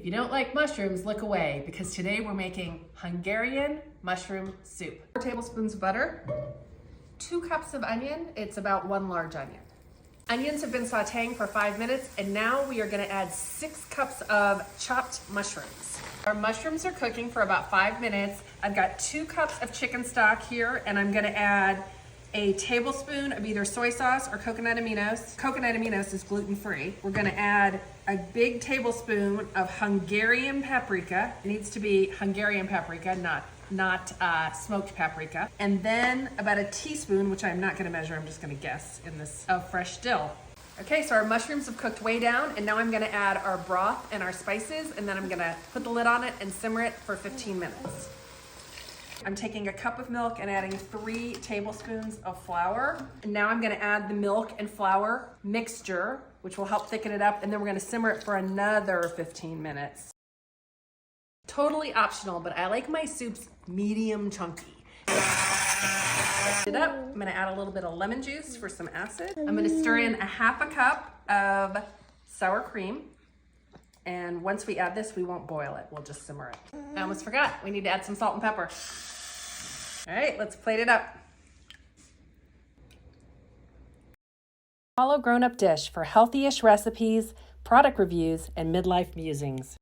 If you don't like mushrooms, look away, because today we're making Hungarian mushroom soup. 4 tablespoons of butter, 2 cups of onion, it's about 1 large onion. Onions have been sauteing for 5 minutes, and now we are gonna add 6 cups of chopped mushrooms. Our mushrooms are cooking for about 5 minutes. I've got 2 cups of chicken stock here, and I'm gonna add a tablespoon of either soy sauce or coconut aminos. Coconut aminos is gluten-free. We're gonna add a big tablespoon of Hungarian paprika. It needs to be Hungarian paprika, not smoked paprika. And then about a teaspoon, which I'm not gonna measure, I'm just gonna guess, in this, of fresh dill. Okay, so our mushrooms have cooked way down, and now I'm gonna add our broth and our spices, and then I'm gonna put the lid on it and simmer it for 15 minutes. I'm taking a cup of milk and adding 3 tablespoons of flour. And now I'm gonna add the milk and flour mixture, which will help thicken it up, and then we're gonna simmer it for another 15 minutes. Totally optional, but I like my soups medium chunky. It up. I'm gonna add a little bit of lemon juice for some acid. I'm gonna stir in a 1/2 cup of sour cream. And once we add this, we won't boil it, we'll just simmer it. I almost forgot, we need to add some salt and pepper. All right, let's plate it up. Follow GrownupDish for healthy-ish recipes, product reviews, and midlife musings.